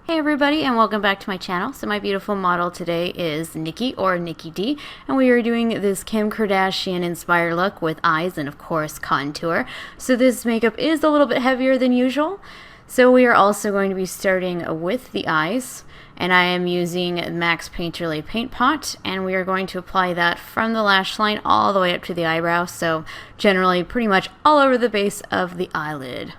Hey everybody, and welcome back to my channel. So my beautiful model today is Nikki, or Nikki D, and we are doing this Kim Kardashian inspired look with eyes and of course contour. So this makeup is a little bit heavier than usual. So we are also going to be starting with the eyes, and I am using M.A.C Painterly Paint Pot, and we are going to apply that from the lash line all the way up to the eyebrow, so generally pretty much all over the base of the eyelid.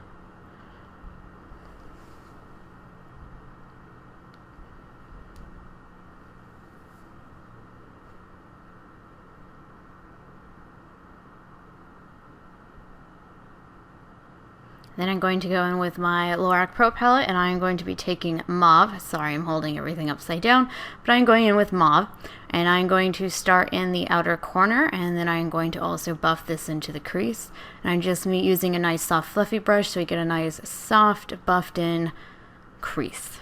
Then I'm going to go in with my LORAC Pro palette, and I'm going to be taking mauve. Sorry, I'm holding everything upside down, but I'm going in with mauve, and I'm going to start in the outer corner, and then I'm going to also buff this into the crease. And I'm just using a nice soft fluffy brush so we get a nice soft buffed in crease.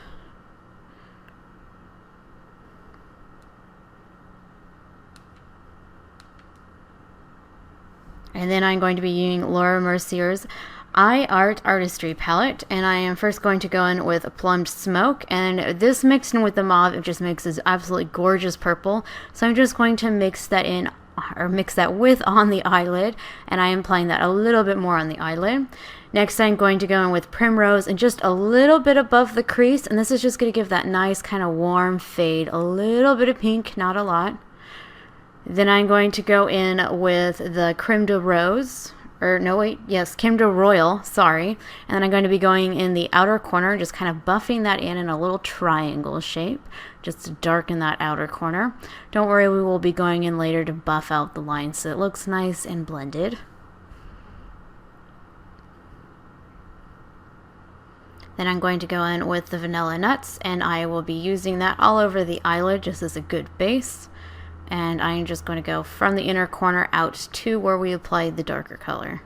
And then I'm going to be using Laura Mercier's Eye Art Artistry palette, and I am first going to go in with a Plumbed Smoke, and this mixed in with the mauve, it just makes this absolutely gorgeous purple. So I'm just going to mix that in, or mix that with on the eyelid, and I am applying that a little bit more on the eyelid. Next I'm going to go in with Primrose and just a little bit above the crease, and this is just going to give that nice kind of warm fade, a little bit of pink, not a lot. Then I'm going to go in with the Creme de Rose, Creme de Royal, sorry. And then I'm going to be going in the outer corner, just kind of buffing that in a little triangle shape, just to darken that outer corner. Don't worry, we will be going in later to buff out the lines so it looks nice and blended. Then I'm going to go in with the Vanilla Nuts, and I will be using that all over the eyelid just as a good base. And I'm just going to go from the inner corner out to where we applied the darker color.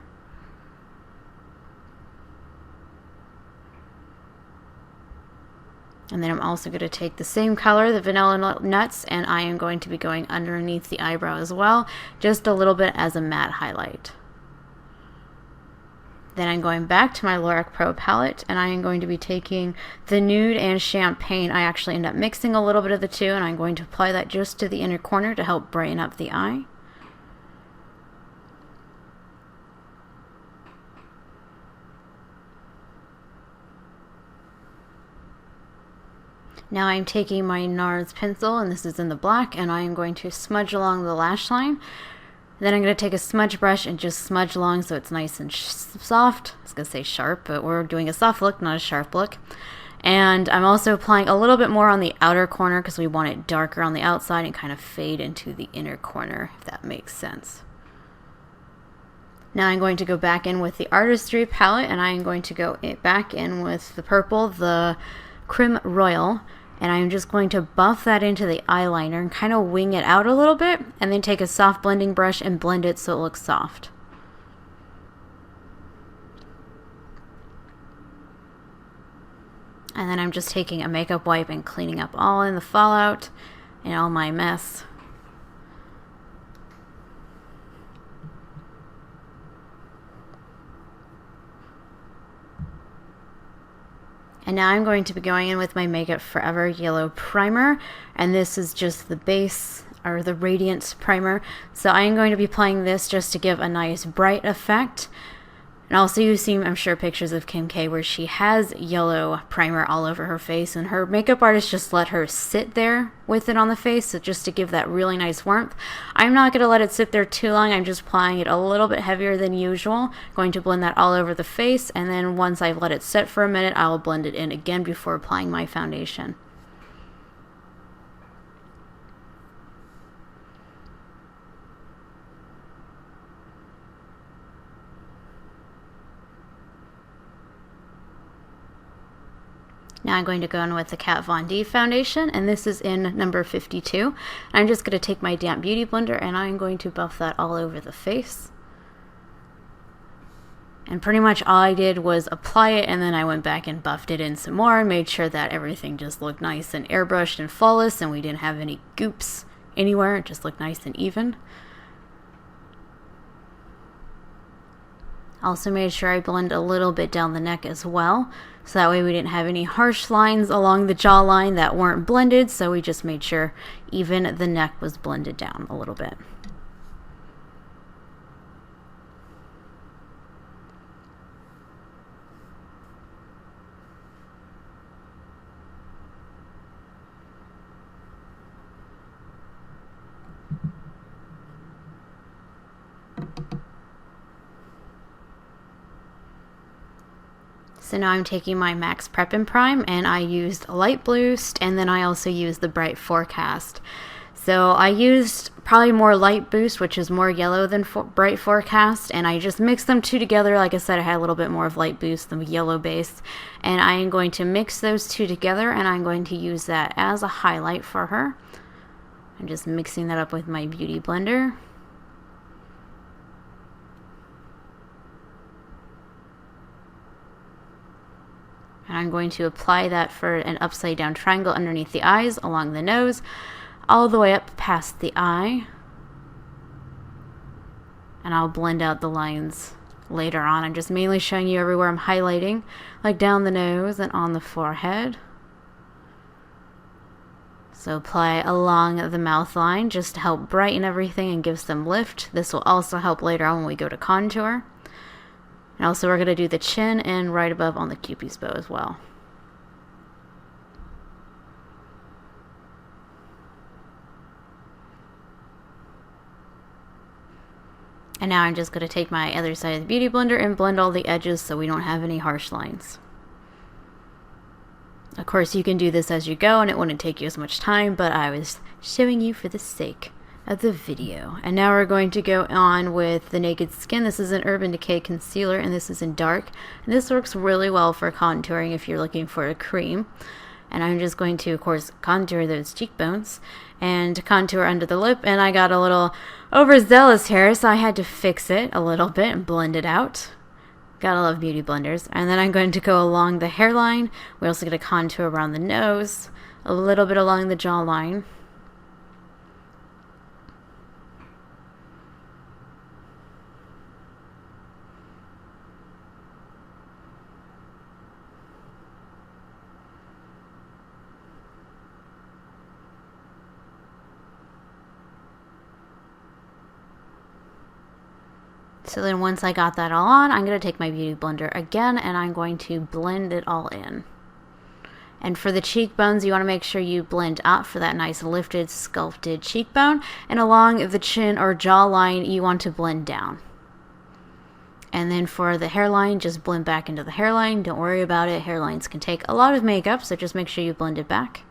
And then I'm also going to take the same color, the Vanilla Nuts, and I am going to be going underneath the eyebrow as well, just a little bit as a matte highlight. Then I'm going back to my LORAC Pro palette, and I am going to be taking the Nude and Champagne. I actually end up mixing a little bit of the two, and I'm going to apply that just to the inner corner to help brighten up the eye. Now I'm taking my NARS pencil, and this is in the black, and I am going to smudge along the lash line. Then I'm going to take a smudge brush and just smudge along so it's nice and soft. I was going to say sharp, but we're doing a soft look, not a sharp look. And I'm also applying a little bit more on the outer corner because we want it darker on the outside and kind of fade into the inner corner, if that makes sense. Now I'm going to go back in with the Artistry palette, and I'm going to go back in with the purple, the Creme Royal. And I'm just going to buff that into the eyeliner and kind of wing it out a little bit, and then take a soft blending brush and blend it so it looks soft. And then I'm just taking a makeup wipe and cleaning up all in the fallout and all my mess. And now I'm going to be going in with my Makeup Forever Yellow Primer, and this is just the base, or the Radiance primer. So I am going to be applying this just to give a nice bright effect. And also you've seen, I'm sure, pictures of Kim K where she has yellow primer all over her face, and her makeup artist just let her sit there with it on the face, so just to give that really nice warmth. I'm not going to let it sit there too long. I'm just applying it a little bit heavier than usual. Going to blend that all over the face, and then once I've let it set for a minute, I'll blend it in again before applying my foundation. Now I'm going to go in with the Kat Von D foundation, and this is in number 52. I'm just going to take my damp beauty blender, and I'm going to buff that all over the face. And pretty much all I did was apply it, and then I went back and buffed it in some more and made sure that everything just looked nice and airbrushed and flawless, and we didn't have any goops anywhere. It just looked nice and even. Also made sure I blend a little bit down the neck as well, so that way we didn't have any harsh lines along the jawline that weren't blended, so we just made sure even the neck was blended down a little bit. So now I'm taking my MAC Prep and Prime, and I used Light Boost, and then I also used the Bright Forecast. So I used probably more Light Boost, which is more yellow than Bright Forecast, and I just mixed them two together. Like I said, I had a little bit more of Light Boost than the yellow base, and I am going to mix those two together, and I'm going to use that as a highlight for her. I'm just mixing that up with my Beauty Blender. And I'm going to apply that for an upside down triangle underneath the eyes, along the nose, all the way up past the eye. And I'll blend out the lines later on. I'm just mainly showing you everywhere I'm highlighting, like down the nose and on the forehead. So apply along the mouth line just to help brighten everything and give some lift. This will also help later on when we go to contour. And also we're going to do the chin and right above on the Cupid's bow as well. And now I'm just going to take my other side of the Beauty Blender and blend all the edges so we don't have any harsh lines. Of course you can do this as you go and it wouldn't take you as much time, but I was showing you for the sake of the video. And now we're going to go on with the Naked Skin. This is an Urban Decay concealer, and this is in dark. And this works really well for contouring if you're looking for a cream. And I'm just going to, of course, contour those cheekbones and contour under the lip. And I got a little overzealous here, so I had to fix it a little bit and blend it out. Gotta love beauty blenders. And then I'm going to go along the hairline. We're also going to contour around the nose, a little bit along the jawline. So then once I got that all on, I'm going to take my Beauty Blender again and I'm going to blend it all in. And for the cheekbones, you want to make sure you blend up for that nice lifted, sculpted cheekbone. And along the chin or jawline, you want to blend down. And then for the hairline, just blend back into the hairline. Don't worry about it. Hairlines can take a lot of makeup, so just make sure you blend it back.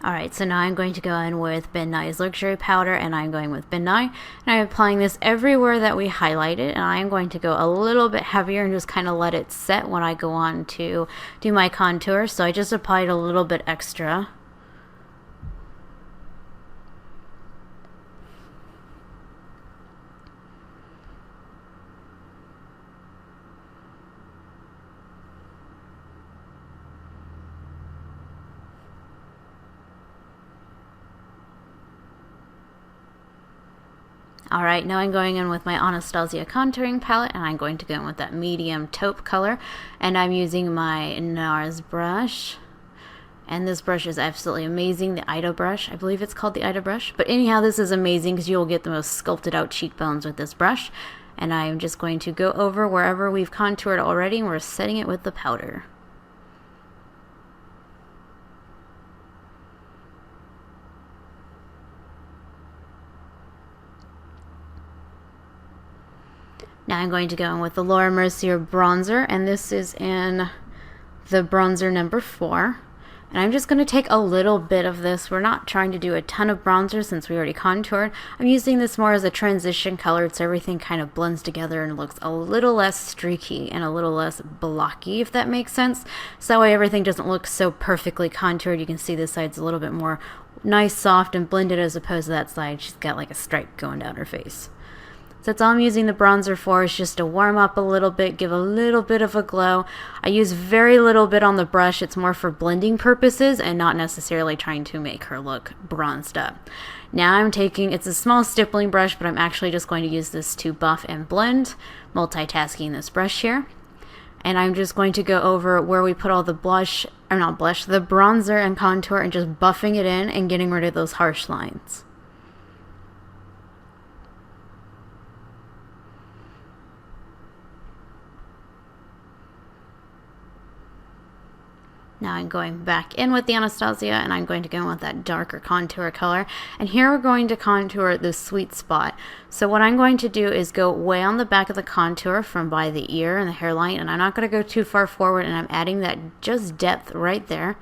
Alright, so now I'm going to go in with NYE's Luxury Powder, and I'm going with NYE. And I'm applying this everywhere that we highlighted, and I'm going to go a little bit heavier and just kind of let it set when I go on to do my contour. So I just applied a little bit extra. Alright, now I'm going in with my Anastasia contouring palette, and I'm going to go in with that medium taupe color, and I'm using my NARS brush. And this brush is absolutely amazing, the Ida brush. I believe it's called the Ida brush. But anyhow, this is amazing because you'll get the most sculpted out cheekbones with this brush. And I'm just going to go over wherever we've contoured already, and we're setting it with the powder. Now I'm going to go in with the Laura Mercier bronzer, and this is in the bronzer number 4. And I'm just going to take a little bit of this. We're not trying to do a ton of bronzer since we already contoured. I'm using this more as a transition color so everything kind of blends together and looks a little less streaky and a little less blocky, if that makes sense. So that way everything doesn't look so perfectly contoured. You can see this side's a little bit more nice, soft, and blended as opposed to that side. She's got like a stripe going down her face. So that's all I'm using the bronzer for, is just to warm up a little bit, give a little bit of a glow. I use very little bit on the brush. It's more for blending purposes and not necessarily trying to make her look bronzed up. Now I'm taking, it's a small stippling brush, but I'm actually just going to use this to buff and blend, multitasking this brush here. And I'm just going to go over where we put all the blush, or not blush, the bronzer and contour, and just buffing it in and getting rid of those harsh lines. Now I'm going back in with the Anastasia, and I'm going to go in with that darker contour color. And here we're going to contour the sweet spot. So what I'm going to do is go way on the back of the contour from by the ear and the hairline, and I'm not going to go too far forward, and I'm adding that just depth right there.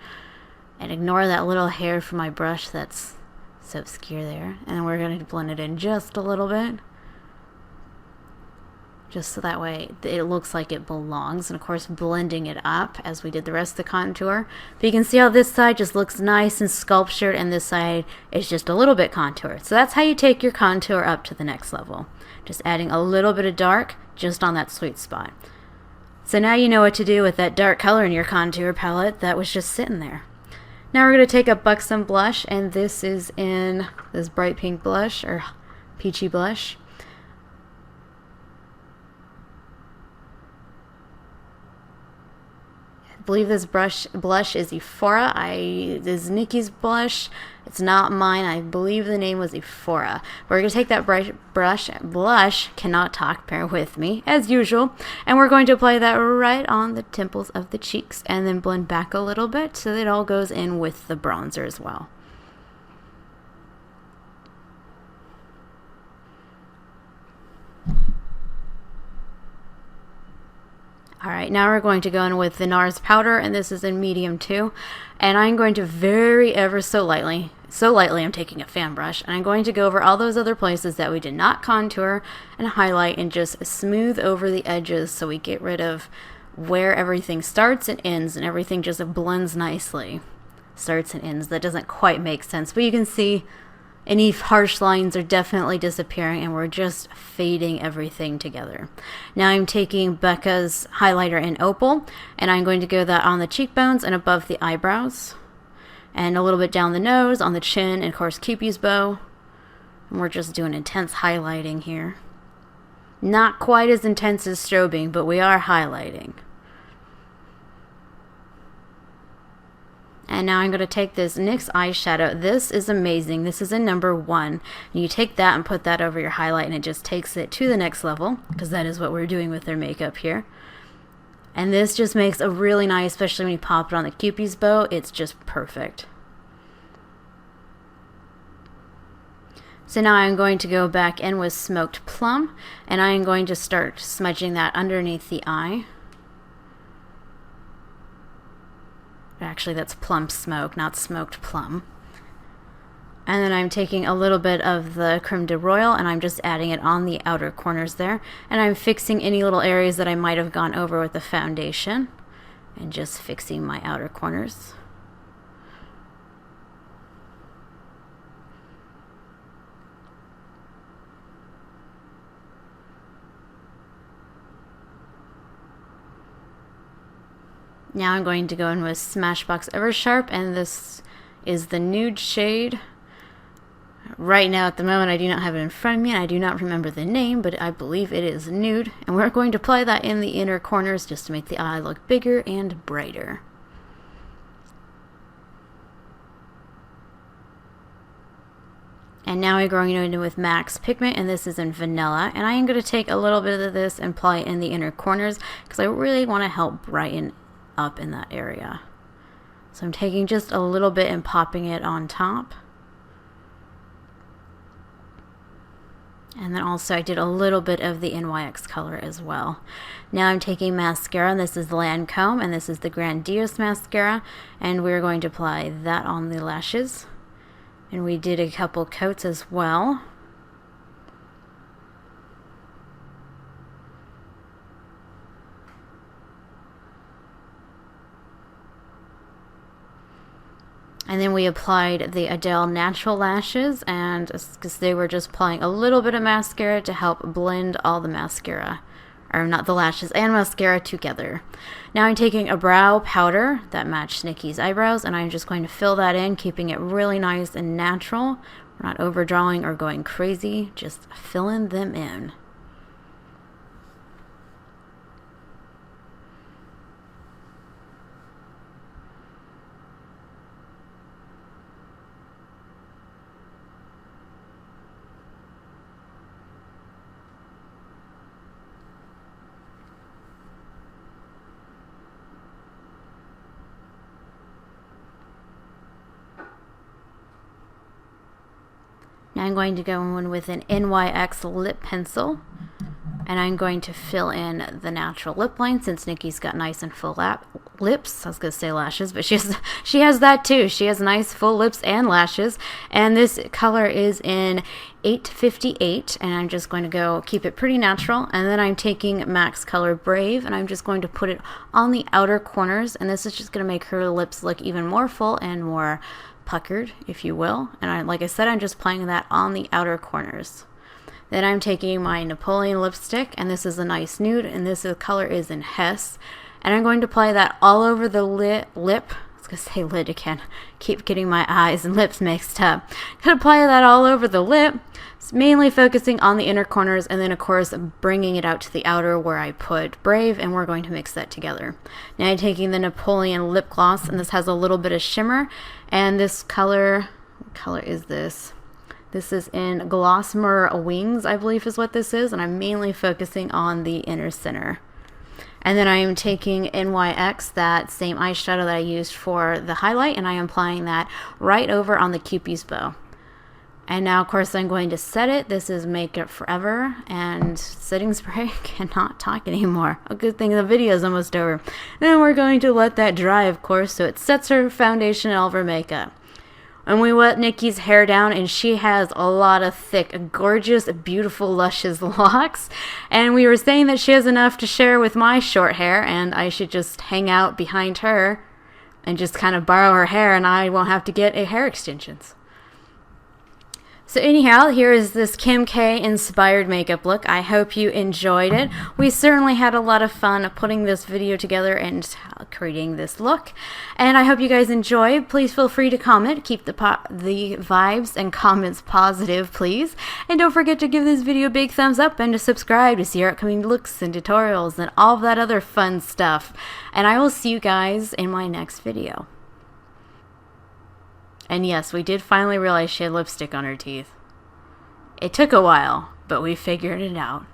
And ignore that little hair from my brush that's so obscure there. And we're going to blend it in just a little bit, just so that way it looks like it belongs, and of course blending it up as we did the rest of the contour. But you can see how this side just looks nice and sculptured, and this side is just a little bit contoured. So that's how you take your contour up to the next level, just adding a little bit of dark just on that sweet spot. So now you know what to do with that dark color in your contour palette that was just sitting there. Now we're going to take a Buxom blush, and this is in this bright pink blush, or peachy blush. I believe this blush is Euphoria. This is Nikki's blush. It's not mine. I believe the name was Euphoria. We're going to take that blush, cannot talk, bear with me, as usual, and we're going to apply that right on the temples of the cheeks, and then blend back a little bit so that it all goes in with the bronzer as well. Alright, now we're going to go in with the NARS powder, and this is in medium 2. And I'm going to ever so lightly I'm taking a fan brush, and I'm going to go over all those other places that we did not contour and highlight, and just smooth over the edges so we get rid of where everything starts and ends, and everything just blends nicely. Starts and ends. That doesn't quite make sense, but you can see any harsh lines are definitely disappearing, and we're just fading everything together. Now I'm taking BECCA's highlighter in Opal, and I'm going to go that on the cheekbones and above the eyebrows, and a little bit down the nose, on the chin, and of course Cupid's bow. And we're just doing intense highlighting here. Not quite as intense as strobing, but we are highlighting. And now I'm going to take this NYX eyeshadow. This is amazing. This is a number 1. And you take that and put that over your highlight, and it just takes it to the next level, because that is what we're doing with their makeup here. And this just makes a really nice, especially when you pop it on the Cupid's bow, it's just perfect. So now I'm going to go back in with Smoked Plum, and I am going to start smudging that underneath the eye. Actually, that's plum smoke, not smoked plum. And then I'm taking a little bit of the creme de royal, and I'm just adding it on the outer corners there. And I'm fixing any little areas that I might have gone over with the foundation, and just fixing my outer corners. Now I'm going to go in with Smashbox Ever Sharp, and this is the nude shade. Right now at the moment I do not have it in front of me, and I do not remember the name, but I believe it is nude. And we're going to apply that in the inner corners just to make the eye look bigger and brighter. And now we're going in with M.A.C pigment, and this is in vanilla. And I am going to take a little bit of this and apply it in the inner corners, because I really want to help brighten up in that area. So I'm taking just a little bit and popping it on top. And then also I did a little bit of the NYX color as well. Now I'm taking mascara, and this is the Lancome, and this is the Grandiose mascara, and we're going to apply that on the lashes. And we did a couple coats as well. And then we applied the Adele Natural Lashes, and because they were just applying a little bit of mascara to help blend all the mascara, or not the lashes and mascara together. Now I'm taking a brow powder that matched Nikki's eyebrows, and I'm just going to fill that in, keeping it really nice and natural. We're not overdrawing or going crazy, just filling them in. Now I'm going to go in with an NYX lip pencil, and I'm going to fill in the natural lip line since Nikki's got nice and full lips. I was going to say lashes, but she has that too. She has nice full lips and lashes, and this color is in 858, and I'm just going to go keep it pretty natural. And then I'm taking MAC's color Brave, and I'm just going to put it on the outer corners, and this is just going to make her lips look even more full and more puckered, if you will. And like I said, I'm just applying that on the outer corners. Then I'm taking my Napoleon lipstick, and this is a nice nude, and this color is in Hess, and I'm going to apply that all over the lip. I was going to say lid again. Keep getting my eyes and lips mixed up. I'm going to apply that all over the lip, mainly focusing on the inner corners, and then of course bringing it out to the outer where I put Brave, and we're going to mix that together. Now I'm taking the Napoleon lip gloss, and this has a little bit of shimmer, and this color, what color is this? This is in Glossmer Wings, I believe is what this is, and I'm mainly focusing on the inner center. And then I am taking NYX, that same eyeshadow that I used for the highlight, and I am applying that right over on the Cupid's bow. And now, of course, I'm going to set it. This is Make It Forever, and setting spray cannot talk anymore. A good thing the video is almost over. Then we're going to let that dry, of course, so it sets her foundation and all of her makeup. And we wet Nikki's hair down, and she has a lot of thick, gorgeous, beautiful, luscious locks. And we were saying that she has enough to share with my short hair, and I should just hang out behind her and just kind of borrow her hair, and I won't have to get a hair extensions. So anyhow, here is this Kim K inspired makeup look. I hope you enjoyed it. We certainly had a lot of fun putting this video together and creating this look. And I hope you guys enjoy. Please feel free to comment. Keep the vibes and comments positive, please. And don't forget to give this video a big thumbs up and to subscribe to see our upcoming looks and tutorials and all of that other fun stuff. And I will see you guys in my next video. And yes, we did finally realize she had lipstick on her teeth. It took a while, but we figured it out.